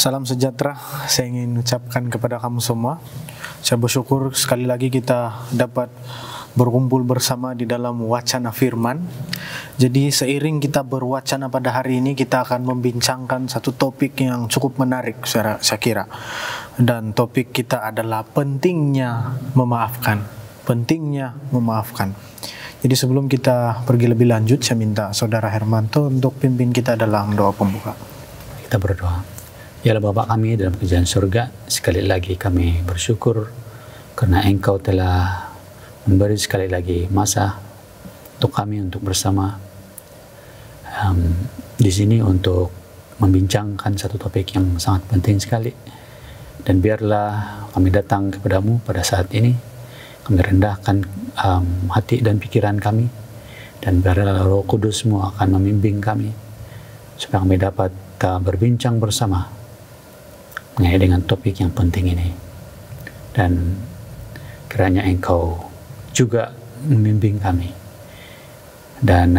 Salam sejahtera, saya ingin ucapkan kepada kamu semua. Saya bersyukur sekali lagi kita dapat berkumpul bersama di dalam wacana firman. Jadi seiring kita berwacana pada hari ini, kita akan membincangkan satu topik yang cukup menarik saya kira. Dan topik kita adalah pentingnya memaafkan. Pentingnya memaafkan. Jadi sebelum kita pergi lebih lanjut, saya minta Saudara Hermanto untuk pimpin kita dalam doa pembuka. Kita berdoa. Ya Allah Bapa kami dalam kerajaan surga, sekali lagi kami bersyukur karena Engkau telah memberi sekali lagi masa untuk kami untuk bersama di sini untuk membincangkan satu topik yang sangat penting sekali. Dan biarlah kami datang kepadamu pada saat ini, kami rendahkan hati dan pikiran kami, dan biarlah Roh Kudus-Mu akan membimbing kami supaya kami dapat berbincang bersama mengenai dengan topik yang penting ini. Dan kiranya Engkau juga membimbing kami, dan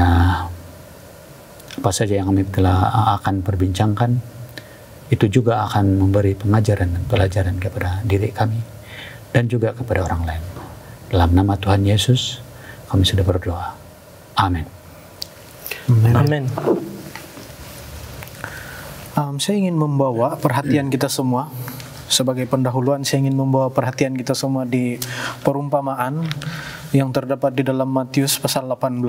apa saja yang kami telah akan perbincangkan itu juga akan memberi pengajaran dan pelajaran kepada diri kami dan juga kepada orang lain. Dalam nama Tuhan Yesus kami sudah berdoa. Amin. Amin. Saya ingin membawa perhatian kita semua, sebagai pendahuluan saya ingin membawa perhatian kita semua di perumpamaan yang terdapat di dalam Matius pasal 18.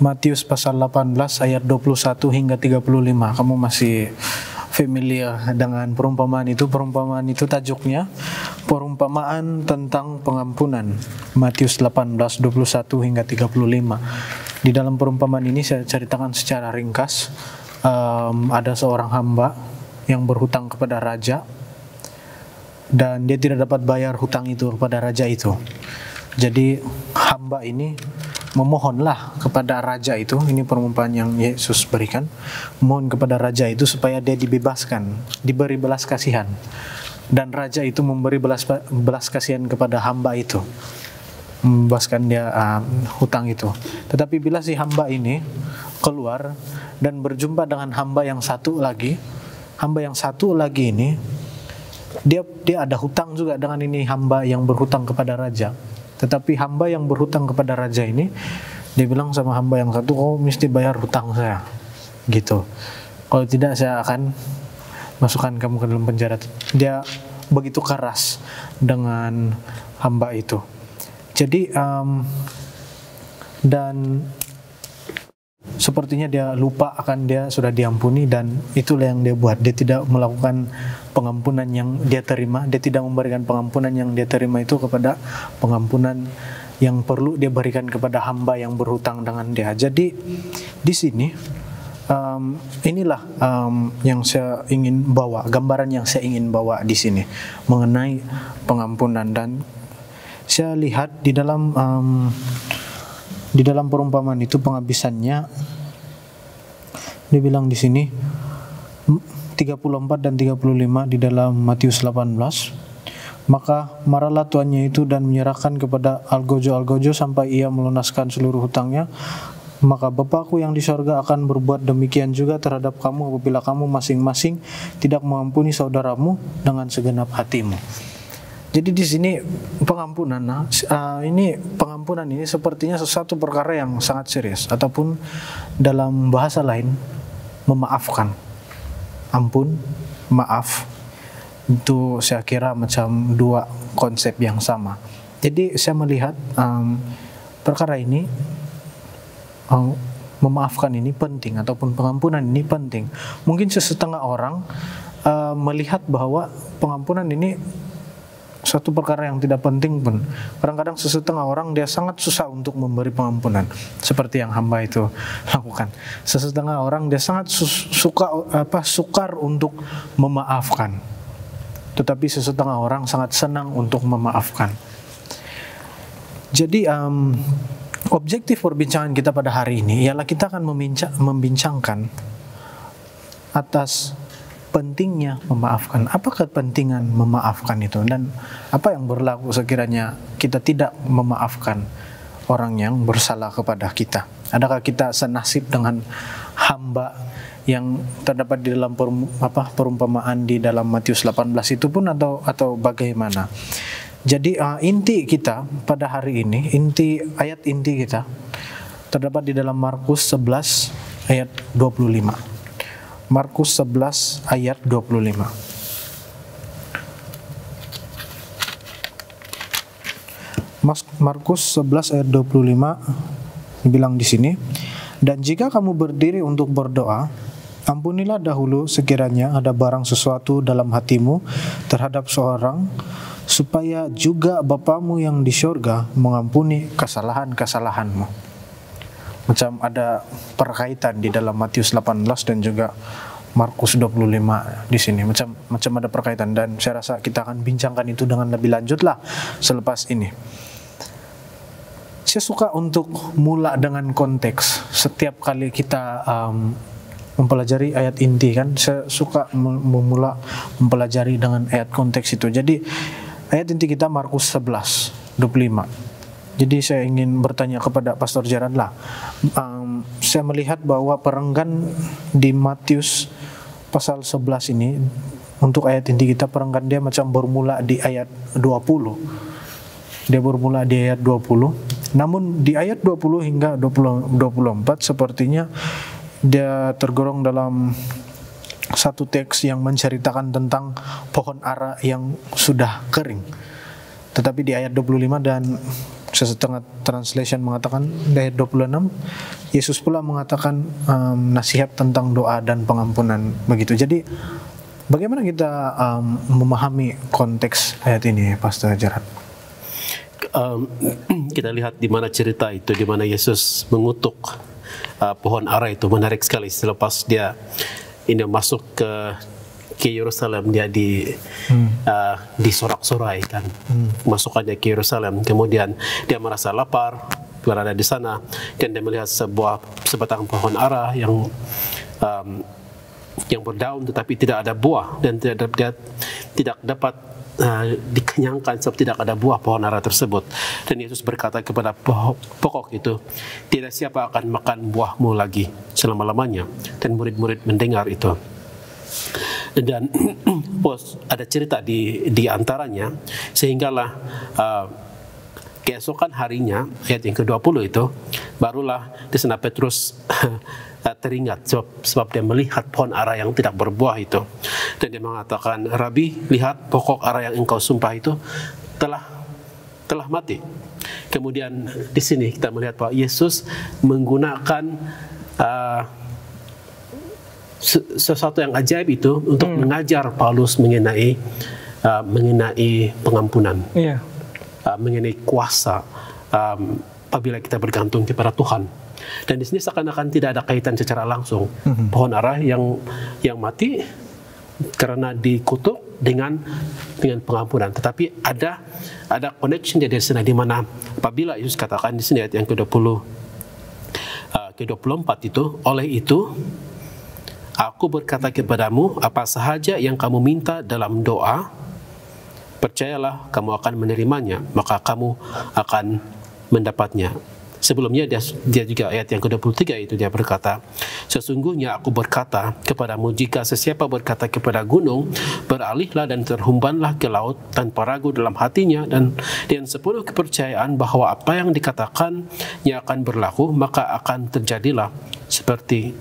Matius pasal 18 ayat 21 hingga 35. Kamu masih familiar dengan perumpamaan itu? Perumpamaan itu tajuknya perumpamaan tentang pengampunan. Matius 18 21 hingga 35. Di dalam perumpamaan ini saya ceritakan secara ringkas. Ada seorang hamba yang berhutang kepada raja, dan dia tidak dapat bayar hutang itu kepada raja itu. Jadi hamba ini memohonlah kepada raja itu, ini perumpamaan yang Yesus berikan, mohon kepada raja itu supaya dia dibebaskan, diberi belas kasihan. Dan raja itu memberi belas kasihan kepada hamba itu, membebaskan dia hutang itu. Tetapi bila si hamba ini keluar dan berjumpa dengan hamba yang satu lagi ini, dia ada hutang juga dengan ini hamba yang berhutang kepada raja. Tetapi hamba yang berhutang kepada raja ini, dia bilang sama hamba yang satu, "Oh, mesti bayar hutang saya," gitu. "Kalau tidak saya akan masukkan kamu ke dalam penjara." Dia begitu keras dengan hamba itu. Jadi dan sepertinya dia lupa akan dia sudah diampuni, dan itulah yang dia buat. Dia tidak melakukan pengampunan yang dia terima, dia tidak memberikan pengampunan yang dia terima itu kepada pengampunan yang perlu dia berikan kepada hamba yang berhutang dengan dia. Jadi di sini inilah yang saya ingin bawa, gambaran yang saya ingin bawa di sini mengenai pengampunan. Dan saya lihat di dalam perumpamaan itu penghabisannya, dia bilang di sini 34 dan 35 di dalam Matius 18. "Maka marahlah tuannya itu dan menyerahkan kepada algojo sampai ia melunaskan seluruh hutangnya. Maka Bapakku yang di sorga akan berbuat demikian juga terhadap kamu apabila kamu masing-masing tidak mengampuni saudaramu dengan segenap hatimu." Jadi di sini pengampunan ini sepertinya sesuatu perkara yang sangat serius, ataupun dalam bahasa lain memaafkan. Ampun, maaf, itu saya kira macam dua konsep yang sama. Jadi saya melihat perkara ini, memaafkan ini penting, ataupun pengampunan ini penting. Mungkin sesetengah orang melihat bahwa pengampunan ini satu perkara yang tidak penting pun. Kadang-kadang sesetengah orang dia sangat susah untuk memberi pengampunan, seperti yang hamba itu lakukan. Sesetengah orang dia sangat sukar untuk memaafkan. Tetapi sesetengah orang sangat senang untuk memaafkan. Jadi objektif perbincangan kita pada hari ini ialah kita akan membincangkan atas pentingnya memaafkan. Apa kepentingan memaafkan itu, dan apa yang berlaku sekiranya kita tidak memaafkan orang yang bersalah kepada kita? Adakah kita senasib dengan hamba yang terdapat di dalam perumpamaan di dalam Matius 18 itu pun, atau bagaimana? Jadi inti kita pada hari ini, ayat inti kita terdapat di dalam Markus 11 ayat 25. Markus 11 ayat 25. Markus 11 ayat 25 dibilang di sini, dan jika kamu berdiri untuk berdoa, ampunilah dahulu sekiranya ada barang sesuatu dalam hatimu terhadap seorang, supaya juga Bapamu yang di surga mengampuni kesalahan-kesalahanmu. Macam ada perkaitan di dalam Matius 18 dan juga Markus 25 di sini. Macam ada perkaitan, dan saya rasa kita akan bincangkan itu dengan lebih lanjut lah selepas ini. Saya suka untuk mula dengan konteks. Setiap kali kita mempelajari ayat inti kan, saya suka memula mempelajari dengan ayat konteks itu. Jadi ayat inti kita Markus 11 25. Jadi saya ingin bertanya kepada Pastor Jaran lah. Saya melihat bahwa perenggan di Matius pasal 11 ini, untuk ayat inti kita, perenggan dia macam bermula di ayat 20. Dia bermula di ayat 20. Namun di ayat 20 hingga 24 sepertinya dia tergolong dalam satu teks yang menceritakan tentang pohon ara yang sudah kering. Tetapi di ayat 25 dan setengah translation mengatakan di ayat 26, Yesus pula mengatakan nasihat tentang doa dan pengampunan begitu. Jadi bagaimana kita memahami konteks ayat ini, Pastor Gerard? Kita lihat di mana cerita itu, di mana Yesus mengutuk pohon ara itu. Menarik sekali. Selepas dia ini masuk ke Yerusalem, dia disorak-sorai kan, masukannya ke Yerusalem. Kemudian dia merasa lapar, berada di sana, dan dia melihat sebatang pohon ara yang berdaun tetapi tidak ada buah, dan dia tidak dapat dikenyangkan sebab tidak ada buah pohon ara tersebut. Dan Yesus berkata kepada pokok itu, tidak siapa akan makan buahmu lagi selama-lamanya. Dan murid-murid mendengar itu. Dan ada cerita di antaranya, sehinggalah keesokan harinya, ayat yang ke-20 itu, barulah di sana Petrus teringat sebab dia melihat pohon ara yang tidak berbuah itu, dan dia mengatakan, Rabi, lihat pokok ara yang engkau sumpah itu telah mati. Kemudian di sini kita melihat bahwa Yesus menggunakan sesuatu yang ajaib itu untuk mengajar Paulus mengenai pengampunan, mengenai kuasa apabila kita bergantung kepada Tuhan. Dan di sini seakan-akan tidak ada kaitan secara langsung pohon ara yang mati karena dikutuk dengan pengampunan, tetapi ada connection di sana, di mana apabila Yesus katakan di sini ayat yang ke-24 itu, oleh itu aku berkata kepadamu, apa sahaja yang kamu minta dalam doa, percayalah kamu akan menerimanya, maka kamu akan mendapatnya. Sebelumnya dia juga ayat yang ke-23 itu dia berkata, sesungguhnya aku berkata kepadamu, jika sesiapa berkata kepada gunung, beralihlah dan terhumbanlah ke laut, tanpa ragu dalam hatinya dan dengan sepenuh kepercayaan bahwa apa yang dikatakannya akan berlaku, maka akan terjadilah seperti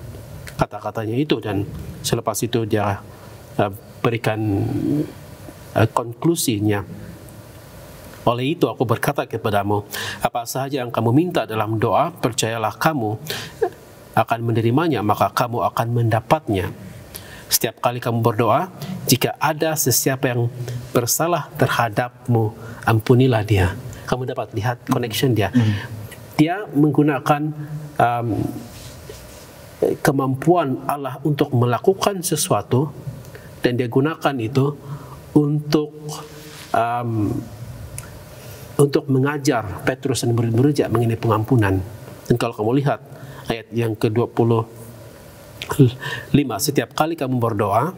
kata-katanya itu. Dan selepas itu dia berikan konklusinya. Oleh itu aku berkata kepadamu, apa sahaja yang kamu minta dalam doa, percayalah kamu akan menerimanya, maka kamu akan mendapatnya. Setiap kali kamu berdoa, jika ada sesiapa yang bersalah terhadapmu, ampunilah dia. Kamu dapat lihat connection dia. Dia menggunakan kemampuan Allah untuk melakukan sesuatu, dan dia gunakan itu untuk untuk mengajar Petrus dan murid-muridnya mengenai pengampunan. Dan kalau kamu lihat ayat yang ke-25, setiap kali kamu berdoa,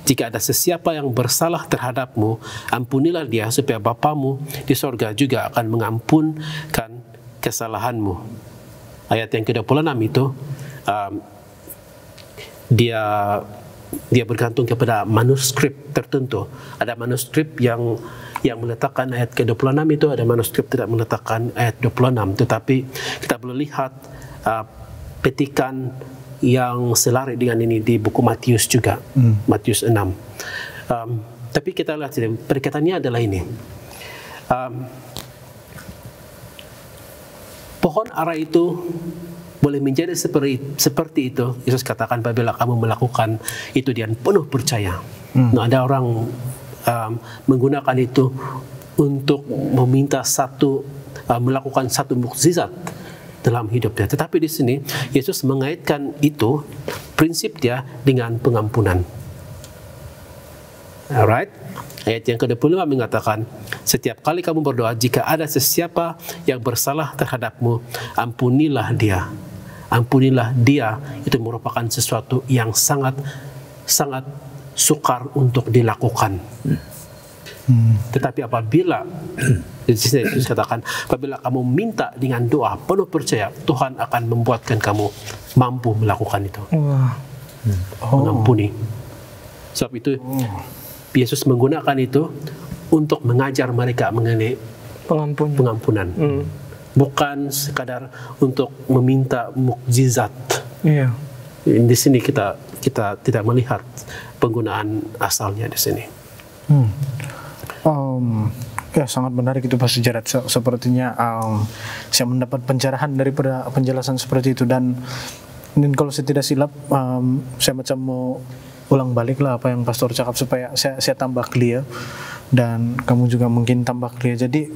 jika ada sesiapa yang bersalah terhadapmu, ampunilah dia supaya Bapamu di sorga juga akan mengampunkan kesalahanmu. Ayat yang ke-26 itu dia bergantung kepada manuskrip tertentu. Ada manuskrip yang meletakkan ayat ke-26 itu, ada manuskrip tidak meletakkan ayat 26. Tetapi kita boleh lihat petikan yang selaras dengan ini di buku Matius juga, Matius 6. Tapi kita lihat perkataannya adalah ini. Pohon ara itu boleh menjadi seperti itu. Yesus katakan, apabila kamu melakukan itu dengan penuh percaya. Nah, ada orang menggunakan itu untuk meminta melakukan satu mukjizat dalam hidupnya. Tetapi di sini Yesus mengaitkan itu, prinsip dia, dengan pengampunan. Alright? Ayat yang ke-25 mengatakan, setiap kali kamu berdoa, jika ada sesiapa yang bersalah terhadapmu, ampunilah dia. Ampunilah dia, itu merupakan sesuatu yang sangat sukar untuk dilakukan. Tetapi apabila Yesus katakan, apabila kamu minta dengan doa penuh percaya, Tuhan akan membuatkan kamu mampu melakukan itu. Mengampuni. Sebab itu Yesus menggunakan itu untuk mengajar mereka mengenai pengampunan. Bukan sekadar untuk meminta mukjizat. Di sini kita tidak melihat penggunaan asalnya di sini. Ya, sangat menarik itu Pak Sujarat. Sepertinya saya mendapat pencerahan daripada penjelasan seperti itu, dan kalau saya tidak silap, saya macam mau ulang balik lah apa yang Pastor cakap supaya saya tambah clear dan kamu juga mungkin tambah clear. Jadi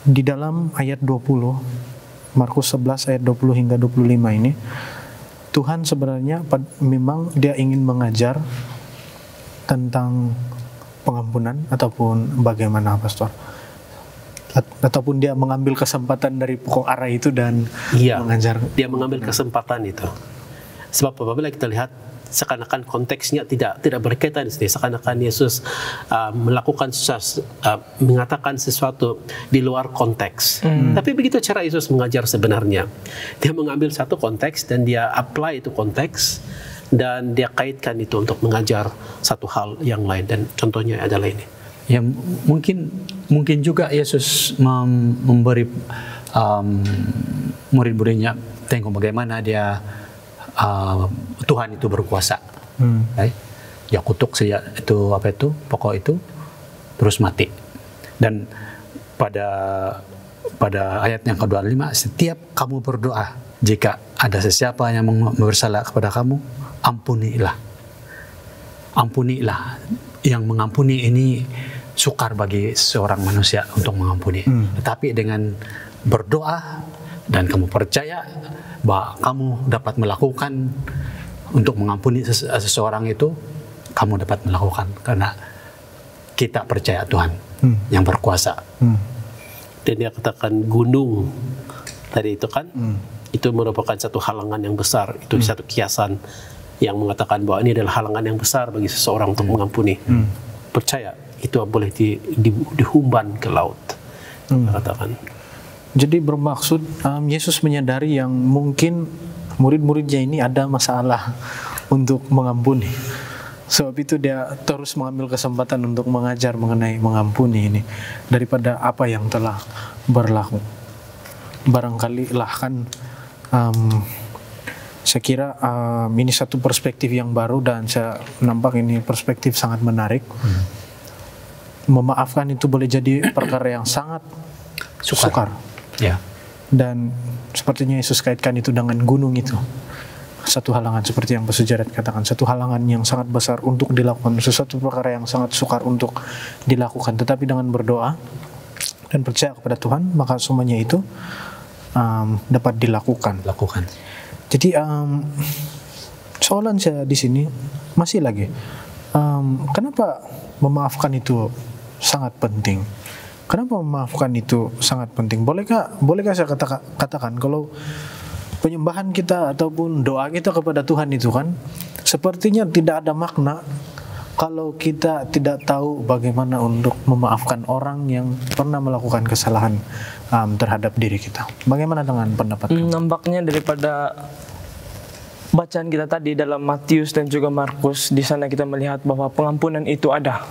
di dalam ayat 20, Markus 11 ayat 20 hingga 25 ini, Tuhan sebenarnya memang dia ingin mengajar tentang pengampunan ataupun bagaimana, Pastor? Ataupun dia mengambil kesempatan dari pokok ara itu dan mengajar. Dia mengambil kesempatan itu. Sebab apabila kita lihat, seakan-akan konteksnya tidak berkaitan di sini. Seakan-akan Yesus mengatakan sesuatu di luar konteks. Tapi begitu cara Yesus mengajar sebenarnya. Dia mengambil satu konteks dan dia apply itu konteks, dan dia kaitkan itu untuk mengajar satu hal yang lain. Dan contohnya adalah ini. Ya, mungkin juga Yesus memberi murid-muridnya tengok bagaimana dia Tuhan itu berkuasa. Dia kutuk saja itu pokok itu terus mati. Dan pada ayat yang ke-25, setiap kamu berdoa, jika ada sesiapa yang bersalah kepada kamu, ampunilah. Yang mengampuni ini sukar bagi seorang manusia untuk mengampuni. Tetapi dengan berdoa dan kamu percaya bahwa kamu dapat melakukan untuk mengampuni seseorang itu, kamu dapat melakukan karena kita percaya Tuhan yang berkuasa. Dan dia katakan gunung tadi itu kan, itu merupakan satu halangan yang besar. Itu satu kiasan yang mengatakan bahwa ini adalah halangan yang besar bagi seseorang untuk mengampuni. Percaya itu boleh dihumban ke laut. Katakan. Jadi bermaksud Yesus menyadari yang mungkin murid-muridnya ini ada masalah untuk mengampuni. Sebab itu dia terus mengambil kesempatan untuk mengajar mengenai mengampuni ini daripada apa yang telah berlaku. Barangkali lah kan saya kira ini satu perspektif yang baru dan saya nampak ini perspektif sangat menarik. Memaafkan itu boleh jadi perkara yang sangat sukar. Ya. Dan sepertinya Yesus kaitkan itu dengan gunung itu. Satu halangan seperti yang Pesujarat katakan, satu halangan yang sangat besar untuk dilakukan, sesuatu perkara yang sangat sukar untuk dilakukan. Tetapi dengan berdoa dan percaya kepada Tuhan, maka semuanya itu dapat dilakukan. Jadi soalan saya di sini masih lagi, kenapa memaafkan itu sangat penting? Kenapa memaafkan itu sangat penting? Bolehkah saya katakan kalau penyembahan kita ataupun doa kita kepada Tuhan itu kan sepertinya tidak ada makna kalau kita tidak tahu bagaimana untuk memaafkan orang yang pernah melakukan kesalahan terhadap diri kita. Bagaimana dengan pendapat kamu? Nampaknya daripada bacaan kita tadi dalam Matius dan juga Markus, di sana kita melihat bahwa pengampunan itu ada.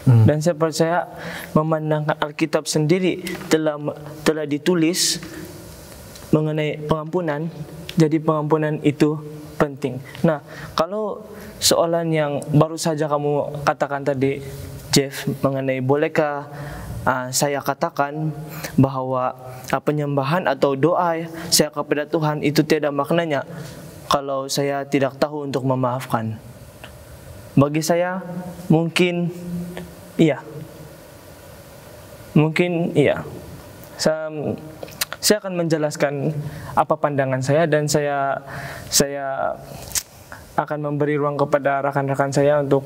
Dan saya percaya memandangkan Alkitab sendiri telah ditulis mengenai pengampunan, jadi pengampunan itu penting. Nah, kalau soalan yang baru saja kamu katakan tadi, Jeff, mengenai bolehkah saya katakan bahwa penyembahan atau doa saya kepada Tuhan itu tidak maknanya kalau saya tidak tahu untuk memaafkan. Bagi saya mungkin iya. Mungkin iya. Saya akan menjelaskan apa pandangan saya, dan saya akan memberi ruang kepada rekan-rekan saya untuk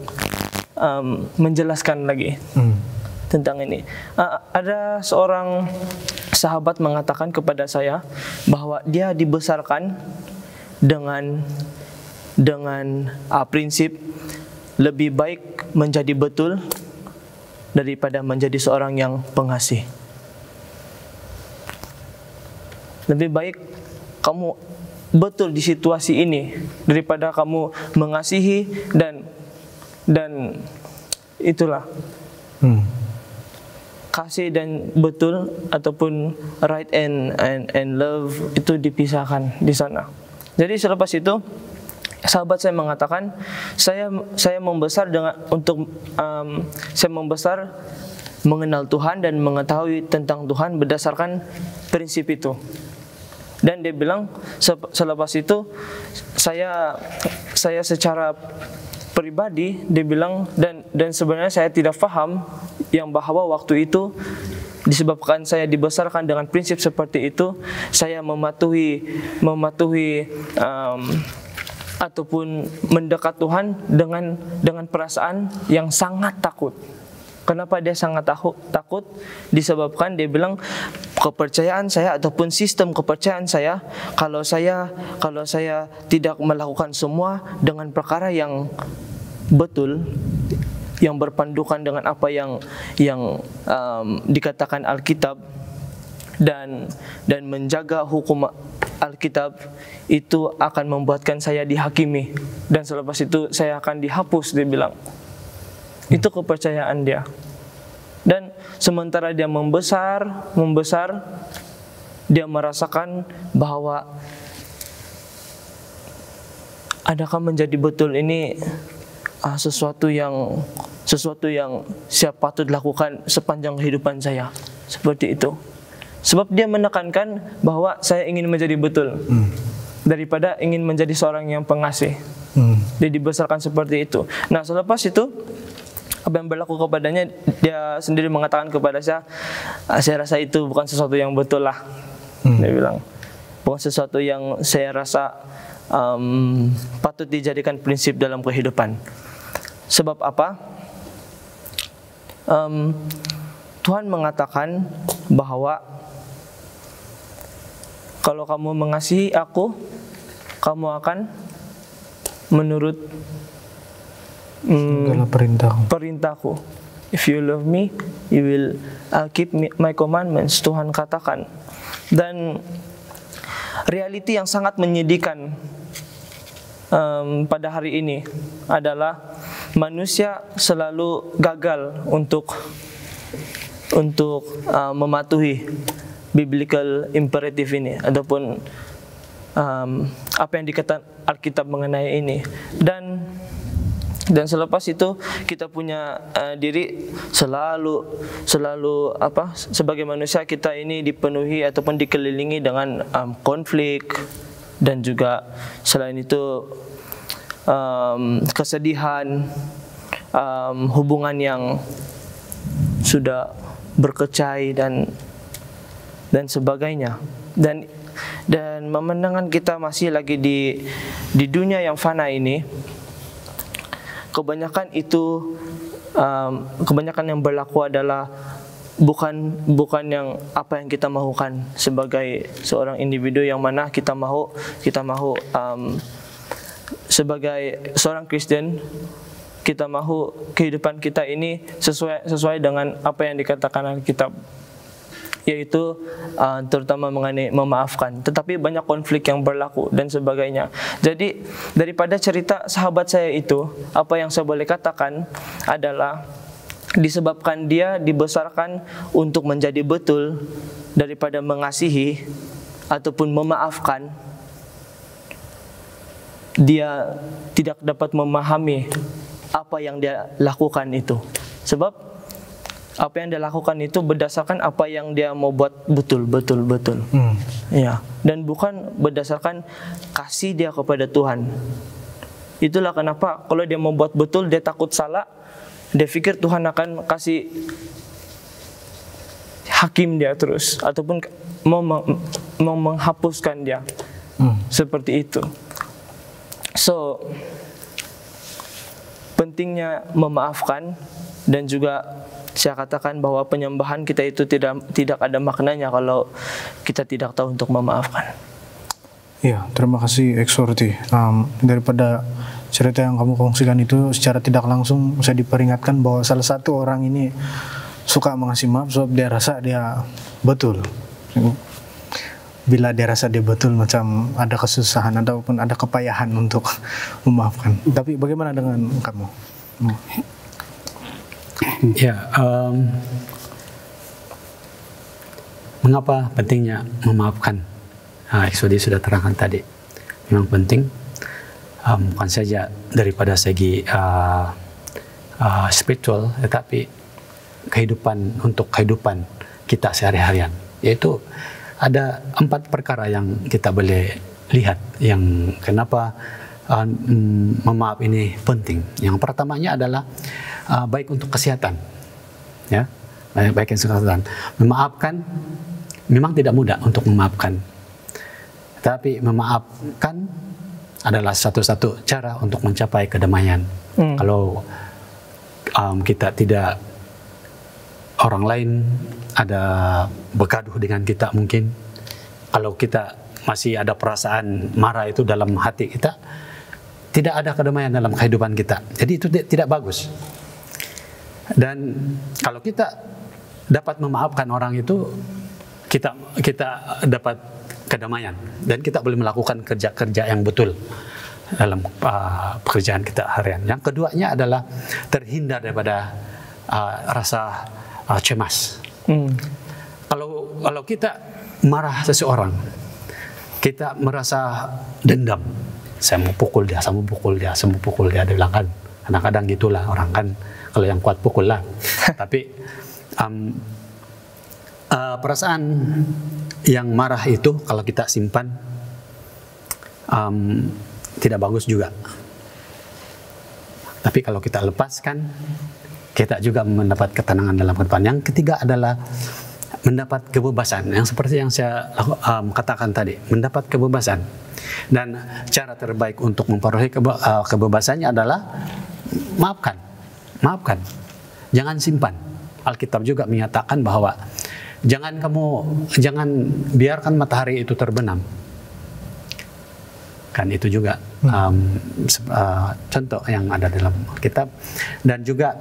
menjelaskan lagi tentang ini. Ada seorang sahabat mengatakan kepada saya bahwa dia dibesarkan dengan prinsip lebih baik menjadi betul daripada menjadi seorang yang pengasih. Lebih baik kamu betul di situasi ini daripada kamu mengasihi dan itulah. Kasih dan betul ataupun right and love itu dipisahkan di sana. Jadi selepas itu sahabat saya mengatakan, saya membesar saya membesar mengenal Tuhan dan mengetahui tentang Tuhan berdasarkan prinsip itu. Dan dia bilang selepas itu saya secara pribadi, dia bilang, dan sebenarnya saya tidak paham yang bahwa waktu itu disebabkan saya dibesarkan dengan prinsip seperti itu, saya mematuhi ataupun mendekat Tuhan dengan perasaan yang sangat takut. Kenapa dia sangat takut? Disebabkan dia bilang kepercayaan saya ataupun sistem kepercayaan saya, kalau saya tidak melakukan semua dengan perkara yang betul, yang berpandukan dengan apa yang dikatakan Alkitab dan menjaga hukum Alkitab, itu akan membuatkan saya dihakimi, dan selepas itu saya akan dihapus, dia bilang. Itu kepercayaan dia. Dan sementara dia membesar, dia merasakan bahwa adakah menjadi betul ini sesuatu yang saya patut lakukan sepanjang kehidupan saya, seperti itu. Sebab dia menekankan bahwa saya ingin menjadi betul daripada ingin menjadi seorang yang pengasih. Dia dibesarkan seperti itu. Nah, selepas itu apa yang berlaku kepadanya, dia sendiri mengatakan kepada saya rasa itu bukan sesuatu yang betul lah. Dia bilang, bukan sesuatu yang saya rasa patut dijadikan prinsip dalam kehidupan. Sebab apa? Tuhan mengatakan bahwa kalau kamu mengasihi aku, kamu akan menurut segala perintahku. If you love me, you will keep my commandments. Tuhan katakan. Dan realiti yang sangat menyedihkan pada hari ini adalah manusia selalu gagal untuk mematuhi biblical imperative ini ataupun apa yang dikatakan Alkitab mengenai ini. Dan selepas itu kita punya diri selalu sebagai manusia kita ini dipenuhi ataupun dikelilingi dengan konflik, dan juga selain itu kesedihan, hubungan yang sudah berkecai dan sebagainya. Dan memandangkan kita masih lagi di dunia yang fana ini, kebanyakan yang berlaku adalah bukan yang apa yang kita mahukan sebagai seorang individu, yang mana kita mahu sebagai seorang Kristen, kita mahu kehidupan kita ini sesuai dengan apa yang dikatakan Alkitab, yaitu terutama mengenai memaafkan. Tetapi banyak konflik yang berlaku dan sebagainya. Jadi daripada cerita sahabat saya itu, apa yang saya boleh katakan adalah disebabkan dia dibesarkan untuk menjadi betul daripada mengasihi ataupun memaafkan, dia tidak dapat memahami apa yang dia lakukan itu. Sebab apa yang dia lakukan itu berdasarkan apa yang dia mau buat betul. Ya, dan bukan berdasarkan kasih dia kepada Tuhan. Itulah kenapa kalau dia mau buat betul, dia takut salah, dia pikir Tuhan akan kasih hakim dia terus, ataupun mau menghapuskan dia. Seperti itu. So, pentingnya memaafkan, dan juga saya katakan bahwa penyembahan kita itu tidak ada maknanya kalau kita tidak tahu untuk memaafkan. Ya, terima kasih Eksorti. Daripada cerita yang kamu kongsikan itu, secara tidak langsung saya diperingatkan bahwa salah satu orang ini suka mengasih maaf sebab dia rasa dia betul. Bila dia rasa dia betul, macam ada kesusahan ataupun ada kepayahan untuk memaafkan. Tapi bagaimana dengan kamu? Ya, mengapa pentingnya memaafkan? Eksodi sudah terangkan tadi. Memang penting, bukan saja daripada segi spiritual, tetapi untuk kehidupan kita sehari-harian. Yaitu ada 4 perkara yang kita boleh lihat yang kenapa memaaf ini penting. Yang pertamanya adalah baik untuk kesehatan, ya, baik untuk kesehatan. Memaafkan memang tidak mudah untuk memaafkan, tapi memaafkan adalah satu-satu cara untuk mencapai kedamaian. Kalau kita tidak, orang lain ada bergaduh dengan kita, mungkin kalau kita masih ada perasaan marah itu dalam hati kita, tidak ada kedamaian dalam kehidupan kita. Jadi itu tidak bagus. Dan kalau kita dapat memaafkan orang itu, kita dapat kedamaian, dan kita boleh melakukan kerja-kerja yang betul dalam pekerjaan kita harian. Yang keduanya adalah terhindar daripada rasa cemas. Kalau kita marah seseorang, kita merasa dendam, saya mau pukul dia, dia bilang kan, kadang-kadang gitulah orang kan, kalau yang kuat pukul lah. Tapi perasaan yang marah itu kalau kita simpan tidak bagus juga. Tapi kalau kita lepaskan, kita juga mendapat ketenangan dalam kehidupan. Yang ketiga adalah mendapat kebebasan, yang seperti yang saya katakan tadi, mendapat kebebasan. Dan cara terbaik untuk memperoleh kebebasannya adalah maafkan, jangan simpan. Alkitab juga menyatakan bahwa jangan biarkan matahari itu terbenam. Kan itu juga contoh yang ada dalam Alkitab. Dan juga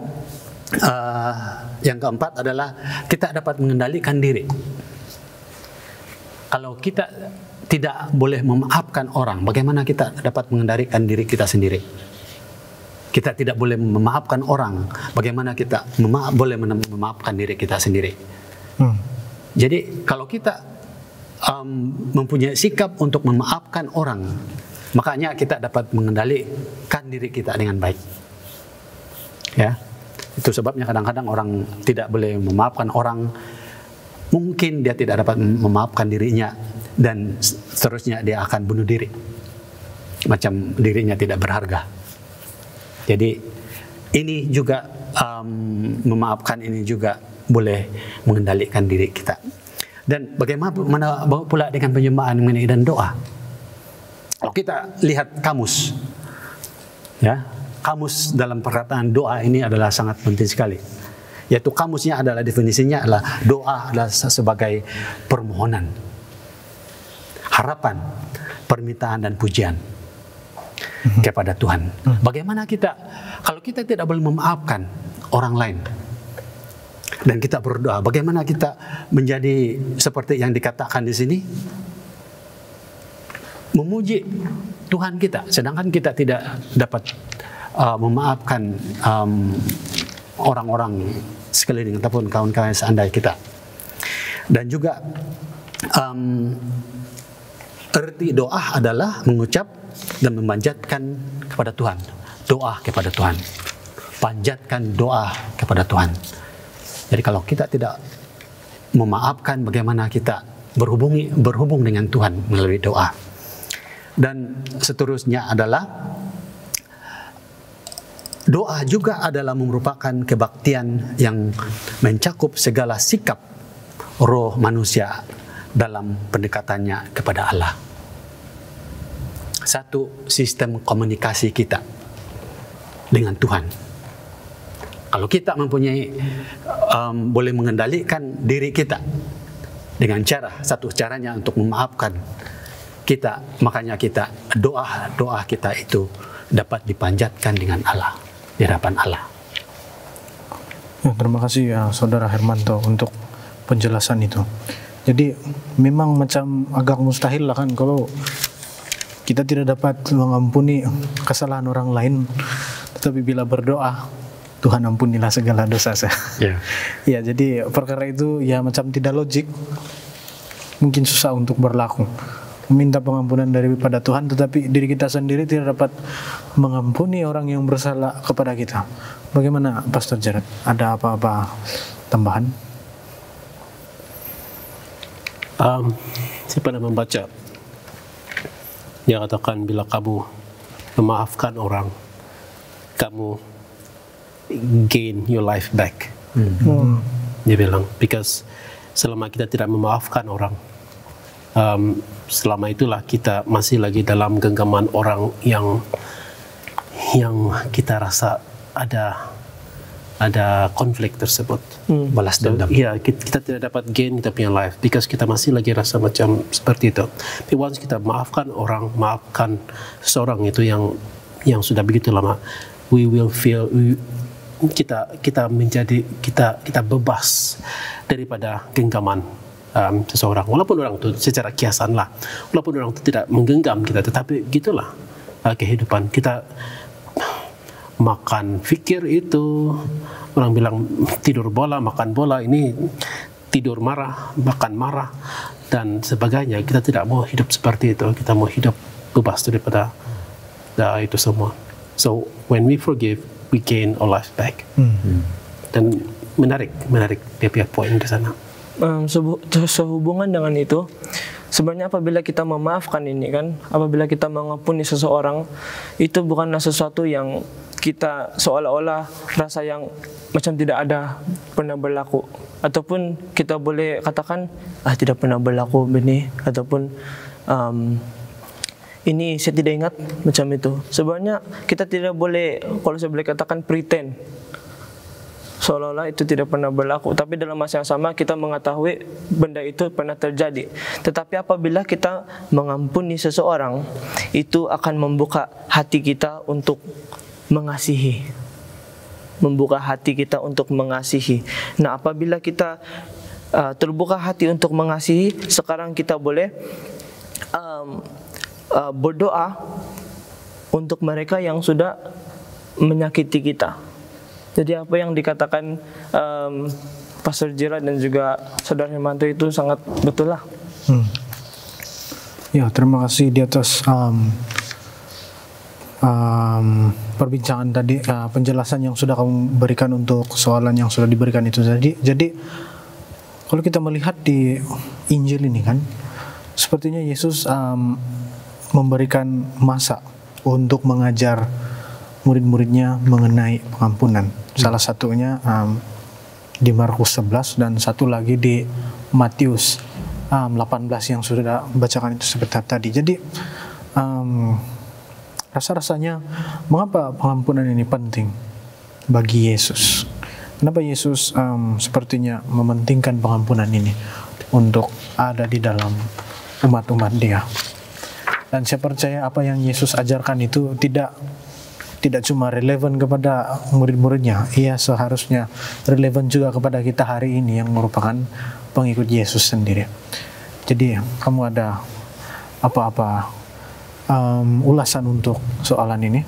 yang keempat adalah kita dapat mengendalikan diri. Kalau kita tidak boleh memaafkan orang, bagaimana kita dapat mengendalikan diri kita sendiri? Kita tidak boleh memaafkan orang, bagaimana kita boleh memaafkan diri kita sendiri? Jadi kalau kita mempunyai sikap untuk memaafkan orang, makanya kita dapat mengendalikan diri kita dengan baik. Ya, itu sebabnya kadang-kadang orang tidak boleh memaafkan orang, mungkin dia tidak dapat memaafkan dirinya, dan seterusnya dia akan bunuh diri, macam dirinya tidak berharga. Jadi ini juga memaafkan ini juga boleh mengendalikan diri kita. Dan bagaimana pula dengan penyembahan dan doa? Kalau kita lihat kamus, ya, kamus dalam perkataan doa ini adalah sangat penting sekali. Yaitu kamusnya adalah, definisinya adalah doa adalah sebagai permohonan, harapan, permintaan dan pujian kepada Tuhan. Bagaimana kita, kalau kita tidak boleh memaafkan orang lain dan kita berdoa, bagaimana kita menjadi seperti yang dikatakan di sini, memuji Tuhan kita, sedangkan kita tidak dapat memaafkan orang-orang sekeliling ataupun kawan-kawan seandai kita. Dan juga arti doa adalah mengucap dan memanjatkan kepada Tuhan, doa kepada Tuhan, panjatkan doa kepada Tuhan. Jadi kalau kita tidak memaafkan, bagaimana kita berhubung dengan Tuhan melalui doa. Dan seterusnya adalah doa juga adalah merupakan kebaktian yang mencakup segala sikap roh manusia dalam pendekatannya kepada Allah. Satu, sistem komunikasi kita dengan Tuhan. Kalau kita mempunyai boleh mengendalikan diri kita dengan satu caranya untuk memaafkan kita, makanya kita doa kita itu dapat dipanjatkan dengan Allah, di hadapan Allah. Ya, terima kasih ya Saudara Hermanto untuk penjelasan itu. Jadi memang macam agak mustahil lah kan kalau kita tidak dapat mengampuni kesalahan orang lain, tetapi bila berdoa, Tuhan ampunilah segala dosa saya. Ya, jadi perkara itu ya macam tidak logik, mungkin susah untuk berlaku. Meminta pengampunan daripada Tuhan, tetapi diri kita sendiri tidak dapat mengampuni orang yang bersalah kepada kita. Bagaimana Pastor Jared? Ada apa-apa tambahan? Saya pernah membaca, dia katakan bila kamu memaafkan orang, kamu gain your life back. Dia bilang, because selama kita tidak memaafkan orang, selama itulah kita masih lagi dalam genggaman orang yang kita rasa ada konflik tersebut. Balas dendam. Ya, kita tidak dapat gain kita punya life because kita masih lagi rasa macam seperti itu. Tapi once kita maafkan orang, maafkan seseorang itu yang sudah begitu lama, we will feel kita menjadi kita bebas daripada genggaman seseorang, walaupun orang itu secara kiasan lah, walaupun orang itu tidak menggenggam kita, tetapi gitulah kehidupan kita. Makan fikir itu, orang bilang tidur bola, makan bola, ini tidur marah, makan marah dan sebagainya. Kita tidak mau hidup seperti itu, kita mau hidup bebas daripada itu semua. So when we forgive, we gain our life back. Dan menarik dia poin di sana. Sehubungan dengan itu, sebenarnya apabila kita memaafkan ini kan, apabila kita mengampuni seseorang, itu bukanlah sesuatu yang kita seolah-olah rasa yang macam tidak ada pernah berlaku, ataupun kita boleh katakan tidak pernah berlaku begini, ataupun ini saya tidak ingat, macam itu. Sebenarnya kita tidak boleh, kalau saya boleh katakan, pretend seolah-olah itu tidak pernah berlaku, tapi dalam masa yang sama kita mengetahui benda itu pernah terjadi. Tetapi apabila kita mengampuni seseorang, itu akan membuka hati kita untuk mengasihi, membuka hati kita untuk mengasihi. Nah, apabila kita terbuka hati untuk mengasihi, sekarang kita boleh berdoa untuk mereka yang sudah menyakiti kita. Jadi apa yang dikatakan Pastor Gerald dan juga Saudara Hermanto itu sangat betul lah. Ya, terima kasih di atas perbincangan tadi, penjelasan yang sudah kamu berikan untuk soalan yang sudah diberikan itu tadi. Jadi kalau kita melihat di Injil ini kan, sepertinya Yesus memberikan masa untuk mengajar murid-muridnya mengenai pengampunan. Salah satunya di Markus 11 dan satu lagi di Matius 18 yang sudah bacakan itu seperti tadi. Jadi rasa-rasanya mengapa pengampunan ini penting bagi Yesus? Kenapa Yesus sepertinya mementingkan pengampunan ini untuk ada di dalam umat-umat Dia? Dan saya percaya apa yang Yesus ajarkan itu tidak cuma relevan kepada murid-muridnya, ia seharusnya relevan juga kepada kita hari ini yang merupakan pengikut Yesus sendiri. Jadi kamu ada apa-apa ulasan untuk soalan ini?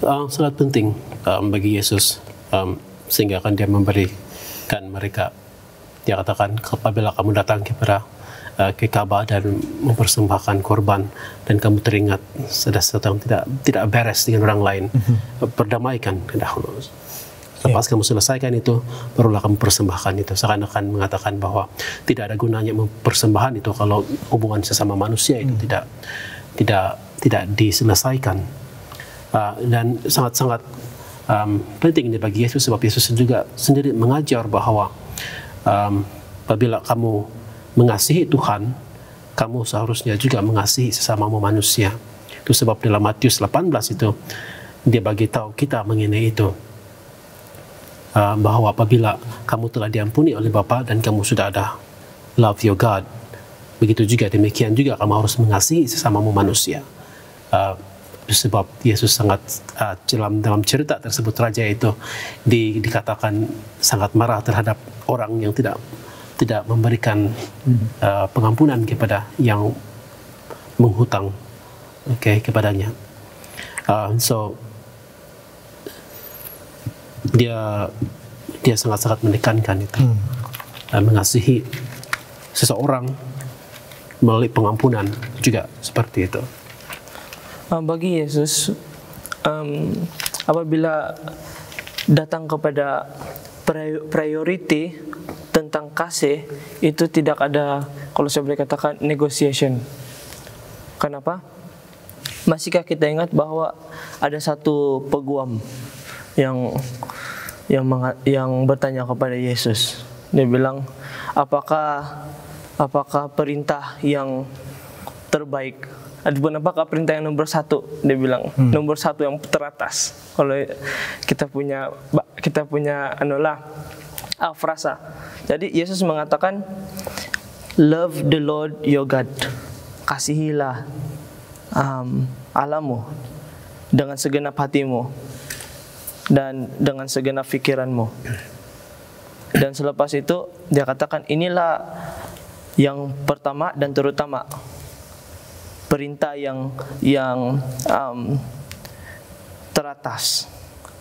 Sangat penting bagi Yesus, sehingga akan Dia memberikan mereka. Dia katakan, apabila kamu datang kepada ke Ka'bah dan mempersembahkan korban dan kamu teringat sedang tidak beres dengan orang lain, perdamaikan dahulu. Lepas kamu selesaikan itu, barulah kamu persembahkan itu. Seakan-akan mengatakan bahwa tidak ada gunanya mempersembahkan itu kalau hubungan sesama manusia itu tidak diselesaikan. Dan sangat-sangat penting ini bagi Yesus, sebab Yesus juga sendiri mengajar bahwa apabila kamu mengasihi Tuhan, kamu seharusnya juga mengasihi sesamamu manusia. Itu sebab dalam Matius 18 itu Dia bagi tahu kita mengenai itu, bahwa apabila kamu telah diampuni oleh Bapa dan kamu sudah ada love your God, begitu juga demikian juga kamu harus mengasihi sesamamu manusia. Sebab Yesus sangat dalam cerita tersebut, raja itu dikatakan sangat marah terhadap orang yang tidak memberikan pengampunan kepada yang menghutang kepadanya. So dia sangat-sangat menekankan itu, mengasihi seseorang melalui pengampunan juga seperti itu. Bagi Yesus, apabila datang kepada priority tentang kasih, itu tidak ada, kalau saya boleh katakan, negotiation. Kenapa? Masihkah kita ingat bahwa ada satu peguam yang bertanya kepada Yesus. Dia bilang, apakah perintah yang terbaik? Apakah perintah yang nomor satu? Dia bilang nomor satu yang teratas. Kalau kita punya frasa. Jadi Yesus mengatakan, love the Lord your God. Kasihilah Allahmu dengan segenap hatimu dan dengan segenap pikiranmu. Dan selepas itu dia katakan, inilah yang pertama dan terutama, perintah yang teratas.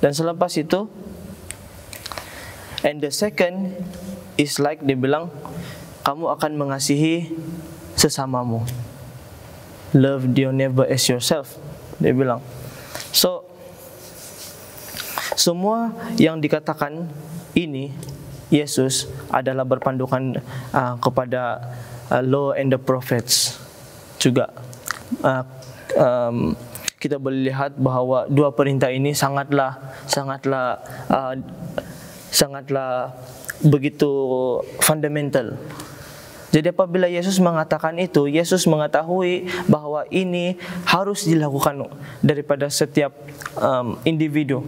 Dan selepas itu, and the second is like, dia bilang, kamu akan mengasihi sesamamu. Love your neighbor as yourself, dia bilang. So semua yang dikatakan ini Yesus adalah berpandukan kepada law and the prophets juga. Kita boleh lihat bahwa dua perintah ini sangatlah begitu fundamental. Jadi apabila Yesus mengatakan itu, Yesus mengetahui bahwa ini harus dilakukan daripada setiap individu.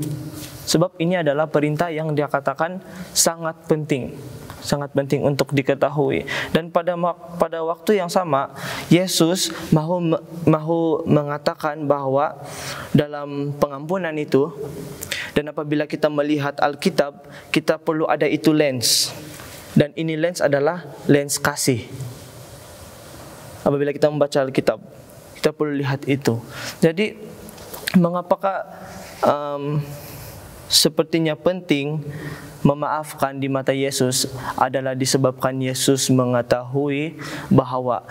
Sebab ini adalah perintah yang dia katakan sangat penting untuk diketahui. Dan pada waktu yang sama, Yesus mahu mengatakan bahwa dalam pengampunan itu, dan apabila kita melihat Alkitab, kita perlu ada itu lens. Dan ini lens adalah lens kasih. Apabila kita membaca Alkitab, kita perlu lihat itu. Jadi, mengapakah sepertinya penting memaafkan di mata Yesus adalah disebabkan Yesus mengetahui bahwa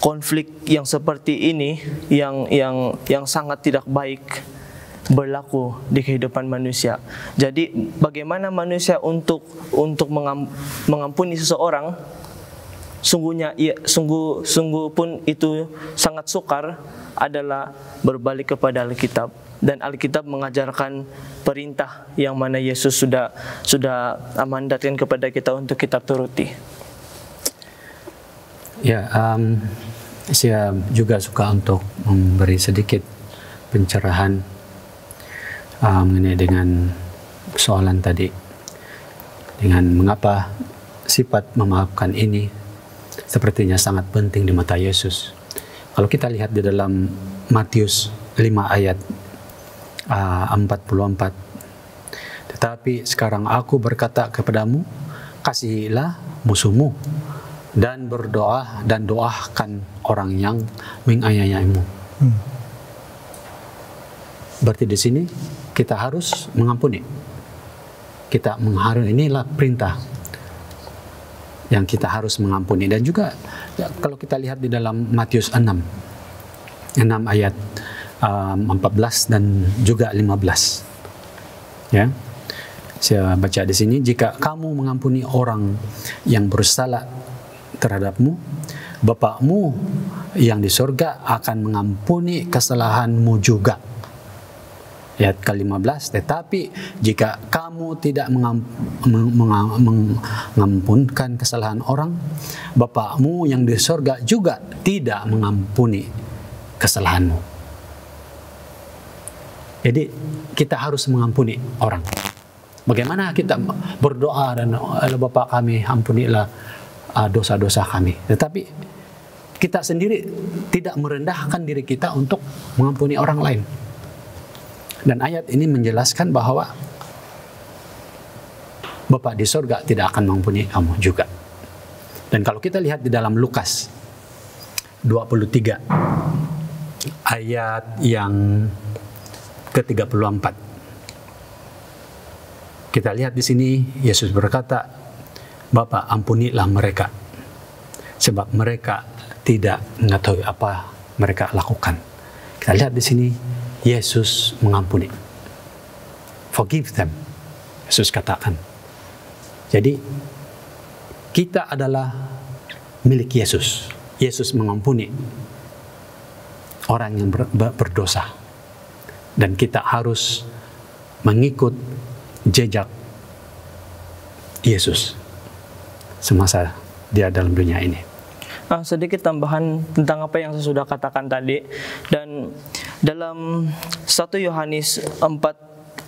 konflik yang seperti ini yang sangat tidak baik berlaku di kehidupan manusia. Jadi bagaimana manusia untuk mengampuni seseorang, sungguh pun itu sangat sukar, adalah berbalik kepada Alkitab. Dan Alkitab mengajarkan perintah yang mana Yesus sudah mandatkan kepada kita untuk kita turuti. Ya, saya juga suka untuk memberi sedikit pencerahan mengenai dengan soalan tadi, dengan mengapa sifat memaafkan ini sepertinya sangat penting di mata Yesus. Kalau kita lihat di dalam Matius 5 ayat 44, tetapi sekarang aku berkata kepadamu, kasihilah musuhmu dan berdoa dan doakan orang yang menganiayamu. Berarti di sini kita harus mengampuni. Kita menghargai, inilah perintah yang kita harus mengampuni. Dan juga ya, kalau kita lihat di dalam Matius 6 ayat 14 dan juga 15. Ya. Saya baca di sini, jika kamu mengampuni orang yang bersalah terhadapmu, Bapakmu yang di surga akan mengampuni kesalahanmu juga. Ayat ke-15, tetapi jika kamu tidak mengampunkan kesalahan orang, Bapakmu yang di surga juga tidak mengampuni kesalahanmu. Jadi kita harus mengampuni orang. Bagaimana kita berdoa dan Bapa kami ampunilah dosa-dosa kami. Tetapi kita sendiri tidak merendahkan diri kita untuk mengampuni orang lain. Dan ayat ini menjelaskan bahwa Bapa di surga tidak akan mengampuni kamu juga. Dan kalau kita lihat di dalam Lukas 23 ayat yang ke-34. Kita lihat di sini Yesus berkata, Bapa ampunilah mereka sebab mereka tidak mengetahui apa mereka lakukan. Kita lihat di sini Yesus mengampuni. Forgive them, Yesus katakan. Jadi kita adalah milik Yesus. Yesus mengampuni orang yang berdosa. Dan kita harus mengikut jejak Yesus semasa dia dalam dunia ini. Sedikit tambahan tentang apa yang saya sudah katakan tadi. Dan dalam 1 Yohanes 4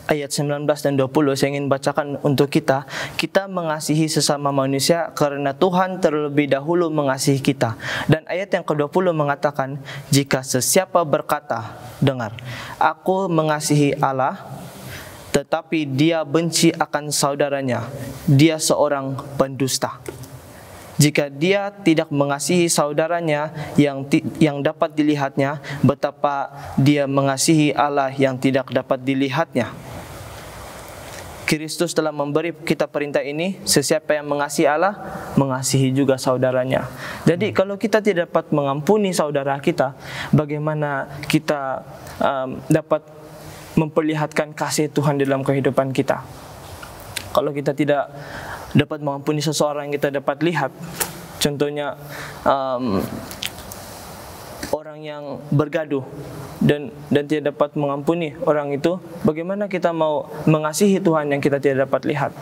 ayat 19 dan 20 saya ingin bacakan untuk kita. Kita mengasihi sesama manusia karena Tuhan terlebih dahulu mengasihi kita. Dan ayat yang ke-20 mengatakan, jika sesiapa berkata, dengar, aku mengasihi Allah, tetapi dia benci akan saudaranya, dia seorang pendusta. Jika dia tidak mengasihi saudaranya yang dapat dilihatnya, betapa dia mengasihi Allah yang tidak dapat dilihatnya. Kristus telah memberi kita perintah ini, sesiapa yang mengasihi Allah, mengasihi juga saudaranya. Jadi kalau kita tidak dapat mengampuni saudara kita, bagaimana kita dapat memperlihatkan kasih Tuhan dalam kehidupan kita? Kalau kita tidak dapat mengampuni seseorang yang kita dapat lihat, contohnya orang yang bergaduh dan tidak dapat mengampuni orang itu, bagaimana kita mau mengasihi Tuhan yang kita tidak dapat lihat?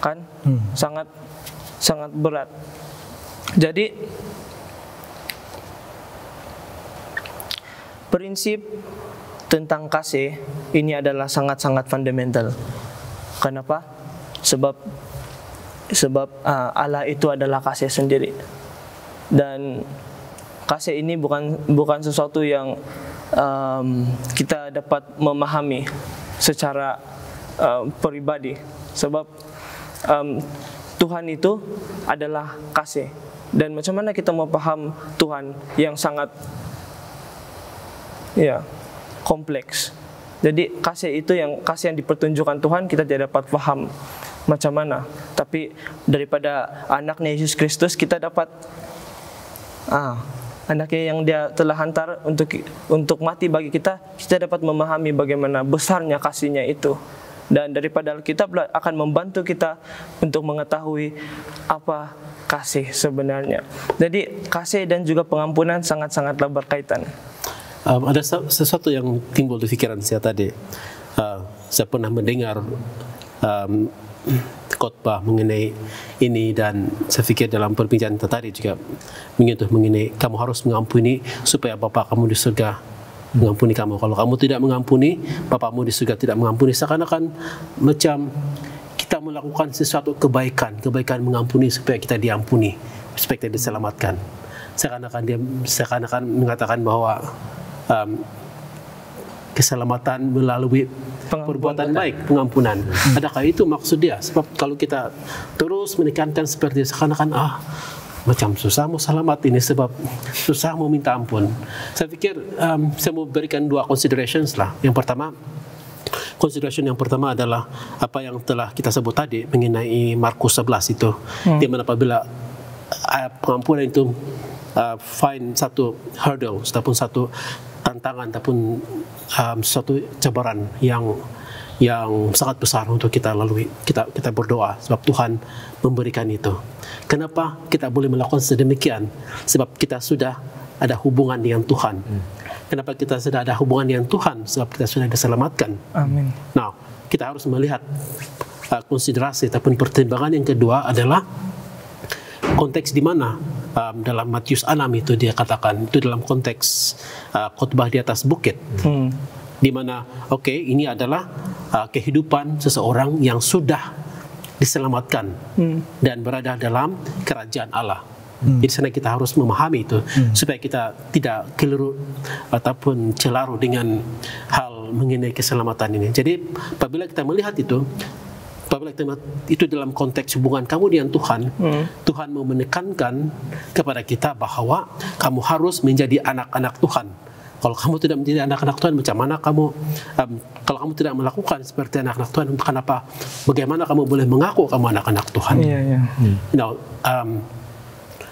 Kan sangat berat. Jadi prinsip tentang kasih ini adalah sangat-sangat fundamental. Kenapa? Sebab Allah itu adalah kasih sendiri. Dan kasih ini bukan sesuatu yang kita dapat memahami secara pribadi. Sebab Tuhan itu adalah kasih. Dan macam mana kita mau paham Tuhan yang sangat kompleks. Jadi kasih yang dipertunjukkan Tuhan kita tidak dapat paham macam mana. Tapi daripada anaknya Yesus Kristus kita dapat anaknya yang dia telah hantar untuk mati bagi kita dapat memahami bagaimana besarnya kasihnya itu. Dan daripada Alkitab akan membantu kita untuk mengetahui apa kasih sebenarnya. Jadi kasih dan juga pengampunan sangat-sangatlah berkaitan. Ada sesuatu yang timbul di pikiran saya tadi. Saya pernah mendengar khotbah mengenai ini, dan saya pikir dalam perbincangan tadi juga menyentuh mengenai kamu harus mengampuni supaya Bapa kamu di surga mengampuni kamu. Kalau kamu tidak mengampuni, Bapamu di surga tidak mengampuni. Seakan-akan macam kita melakukan sesuatu kebaikan mengampuni supaya kita diampuni, supaya kita diselamatkan. Seakan-akan mengatakan bahwa keselamatan melalui perbuatan baik, pengampunan. Adakah itu maksud dia? Sebab kalau kita terus menekankan seperti seakan-akan macam susah mau selamat ini sebab susah mau minta ampun. Saya pikir saya mau berikan 2 considerations lah. Yang pertama, consideration yang pertama adalah apa yang telah kita sebut tadi mengenai Markus 11 itu, di mana apabila pengampunan itu find satu hurdle ataupun satu tantangan ataupun suatu cabaran yang sangat besar untuk kita lalui, kita berdoa sebab Tuhan memberikan itu. Kenapa kita boleh melakukan sedemikian? Sebab kita sudah ada hubungan dengan Tuhan. Kenapa kita sudah ada hubungan dengan Tuhan? Sebab kita sudah diselamatkan. Amin. Nah, kita harus melihat konsiderasi ataupun pertimbangan yang kedua adalah konteks di mana dalam Matius 6 itu dia katakan, itu dalam konteks khotbah di atas bukit. Di mana ini adalah kehidupan seseorang yang sudah diselamatkan dan berada dalam kerajaan Allah. Jadi sana kita harus memahami itu supaya kita tidak keliru ataupun celaru dengan hal mengenai keselamatan ini. Jadi apabila kita melihat itu, dalam konteks hubungan kamu dengan Tuhan, Tuhan mau menekankan kepada kita bahwa kamu harus menjadi anak-anak Tuhan. Kalau kamu tidak menjadi anak-anak Tuhan, macam mana kamu, kalau kamu tidak melakukan seperti anak-anak Tuhan, bagaimana kamu boleh mengaku kamu anak-anak Tuhan?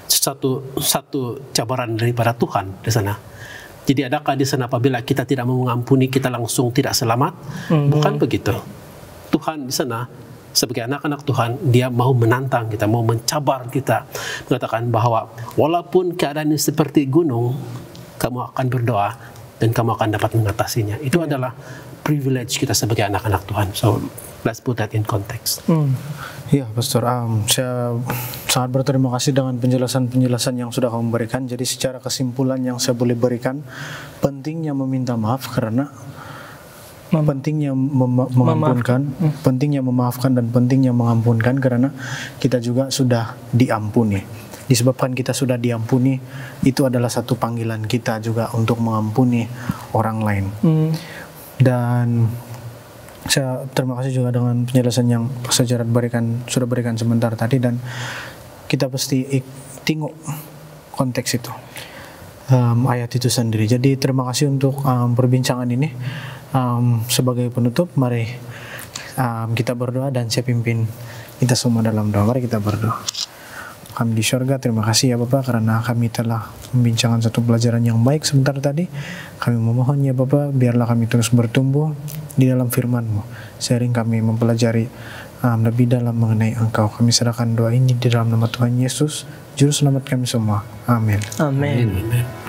Satu cabaran daripada Tuhan di sana. Jadi adakah di sana apabila kita tidak mau mengampuni, kita langsung tidak selamat? Bukan begitu. Tuhan di sana sebagai anak-anak Tuhan, dia mau menantang kita, mau mencabar kita, mengatakan bahwa walaupun keadaan ini seperti gunung, kamu akan berdoa dan kamu akan dapat mengatasinya. Itu adalah privilege kita sebagai anak-anak Tuhan. So let's put that in context. Ya, Pastor, saya sangat berterima kasih dengan penjelasan-penjelasan yang sudah kamu berikan. Jadi secara kesimpulan yang saya boleh berikan, pentingnya meminta maaf karena pentingnya mengampunkan, pentingnya memaafkan dan pentingnya mengampunkan karena kita juga sudah diampuni. Disebabkan kita sudah diampuni, itu adalah satu panggilan kita juga untuk mengampuni orang lain. Dan saya terima kasih juga dengan penjelasan yang Pastor Gerard sudah berikan sebentar tadi, dan kita pasti tengok konteks itu, ayat itu sendiri. Jadi terima kasih untuk perbincangan ini. Sebagai penutup, mari kita berdoa dan saya pimpin kita semua dalam doa. Mari kita berdoa. Kami di surga, terima kasih ya Bapak karena kami telah membincangkan satu pelajaran yang baik sebentar tadi. Kami memohon ya Bapak, biarlah kami terus bertumbuh di dalam firman-Mu. Sering kami mempelajari lebih dalam mengenai Engkau. Kami serahkan doa ini di dalam nama Tuhan Yesus, Juru Selamat kami semua. Amin. Amin.